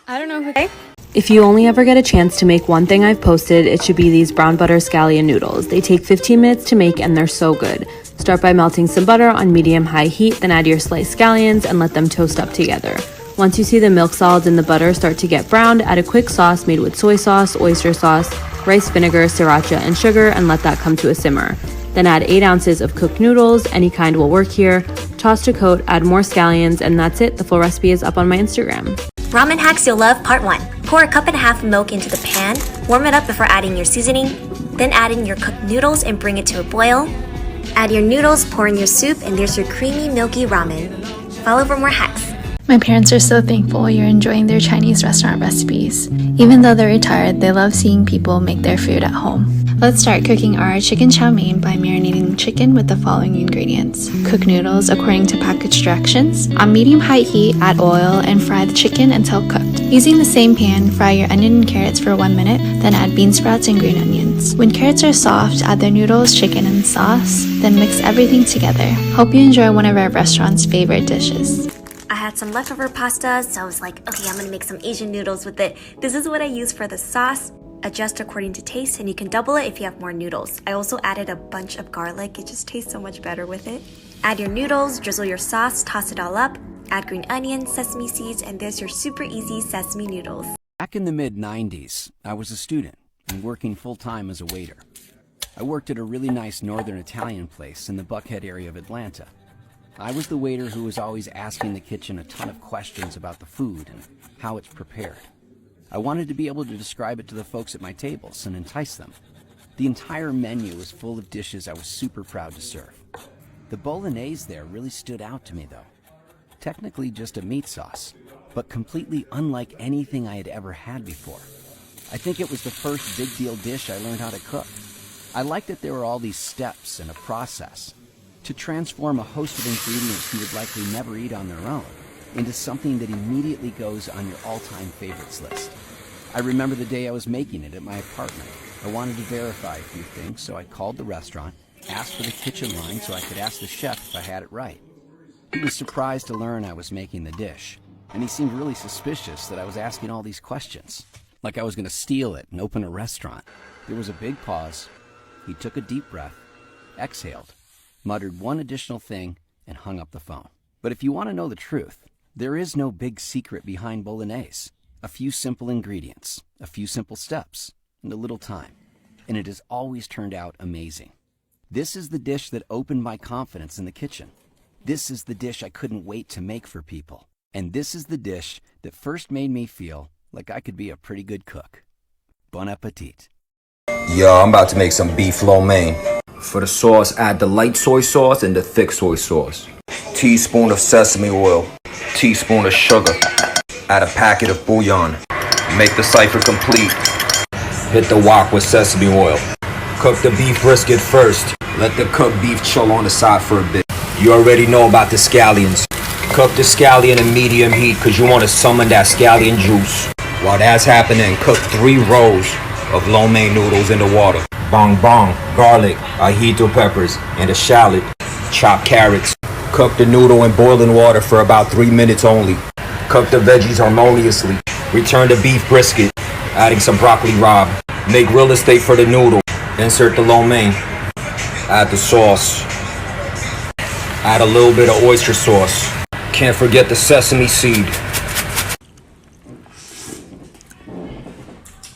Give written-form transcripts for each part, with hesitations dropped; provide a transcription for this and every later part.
I don't know who. If you only ever get a chance to make one thing I've posted, it should be these brown butter scallion noodles. They take 15 minutes to make and they're so good. Start by melting some butter on medium-high heat, then add your sliced scallions and let them toast up together. Once you see the milk solids in the butter start to get browned, add a quick sauce made with soy sauce, oyster sauce, rice vinegar, sriracha, and sugar, and let that come to a simmer. Then add 8 ounces of cooked noodles, any kind will work here. Toss to coat, add more scallions, and that's it. The full recipe is up on my Instagram. Ramen hacks you'll love, part 1. Pour a cup and a half of milk into the pan, warm it up before adding your seasoning, then add in your cooked noodles and bring it to a boil. Add your noodles, pour in your soup, and there's your creamy, milky ramen. Follow for more hacks. My parents are so thankful you're enjoying their Chinese restaurant recipes. Even though they're retired, they love seeing people make their food at home. Let's start cooking our chicken chow mein by marinating chicken with the following ingredients. Cook noodles according to package directions. On medium-high heat, add oil and fry the chicken until cooked. Using the same pan, fry your onion and carrots for 1 minute, then add bean sprouts and green onions. When carrots are soft, add the noodles, chicken, and sauce, then mix everything together. Hope you enjoy one of our restaurant's favorite dishes. I had some leftover pasta, so I was like, okay, I'm gonna make some Asian noodles with it. This is what I use for the sauce. Adjust according to taste, and you can double it if you have more noodles. I also added a bunch of garlic. It just tastes so much better with it. Add your noodles, drizzle your sauce, toss it all up. Add green onions, sesame seeds, and there's your super easy sesame noodles. Back in the mid-90s, I was a student and working full-time as a waiter. I worked at a really nice northern Italian place in the Buckhead area of Atlanta. I was the waiter who was always asking the kitchen a ton of questions about the food and how it's prepared. I wanted to be able to describe it to the folks at my tables and entice them. The entire menu was full of dishes I was super proud to serve. The bolognese there really stood out to me though. Technically just a meat sauce, but completely unlike anything I had ever had before. I think it was the first big deal dish I learned how to cook. I liked that there were all these steps and a process to transform a host of ingredients you would likely never eat on their own into something that immediately goes on your all-time favorites list. I remember the day I was making it at my apartment. I wanted to verify a few things, so I called the restaurant, asked for the kitchen line so I could ask the chef if I had it right. He was surprised to learn I was making the dish, and he seemed really suspicious that I was asking all these questions, like I was going to steal it and open a restaurant. There was a big pause. He took a deep breath, exhaled, muttered one additional thing, and hung up the phone. But if you want to know the truth, there is no big secret behind bolognese. A few simple ingredients, a few simple steps, and a little time. And it has always turned out amazing. This is the dish that opened my confidence in the kitchen. This is the dish I couldn't wait to make for people. And this is the dish that first made me feel like I could be a pretty good cook. Bon appetit. Yo, I'm about to make some beef lo mein. For the sauce, add the light soy sauce and the thick soy sauce. Teaspoon of sesame oil. Teaspoon of sugar. Add a packet of bouillon. Make the cipher complete. Hit the wok with sesame oil. Cook the beef brisket first. Let the cooked beef chill on the side for a bit. You already know about the scallions. Cook the scallion in medium heat because you want to summon that scallion juice. While that's happening, cook 3 rows of lo mein noodles in the water. Bong bong, garlic, ajito peppers, and a shallot. Chopped carrots. Cook the noodle in boiling water for about 3 minutes only. Cook the veggies harmoniously. Return the beef brisket, adding some broccoli rabe. Make real estate for the noodle. Insert the lo mein. Add the sauce. Add a little bit of oyster sauce. Can't forget the sesame seed.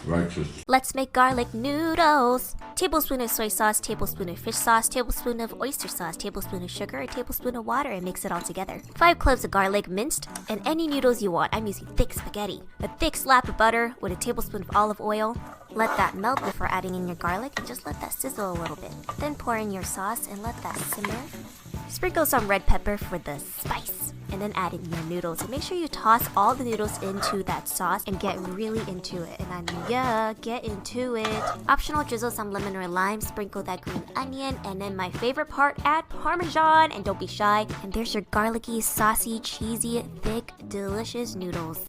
Righteous. Let's make garlic noodles. Tablespoon of soy sauce, tablespoon of fish sauce, tablespoon of oyster sauce, tablespoon of sugar, a tablespoon of water, and mix it all together. 5 cloves of garlic minced, and any noodles you want. I'm using thick spaghetti. A thick slab of butter with a tablespoon of olive oil. Let that melt before adding in your garlic and just let that sizzle a little bit. Then pour in your sauce and let that simmer. Sprinkle some red pepper for the spice, and then add in your noodles. And make sure you toss all the noodles into that sauce and get really into it. And get into it. Optional, drizzle some lemon or lime, sprinkle that green onion, and then my favorite part, add Parmesan, and don't be shy. And there's your garlicky, saucy, cheesy, thick, delicious noodles.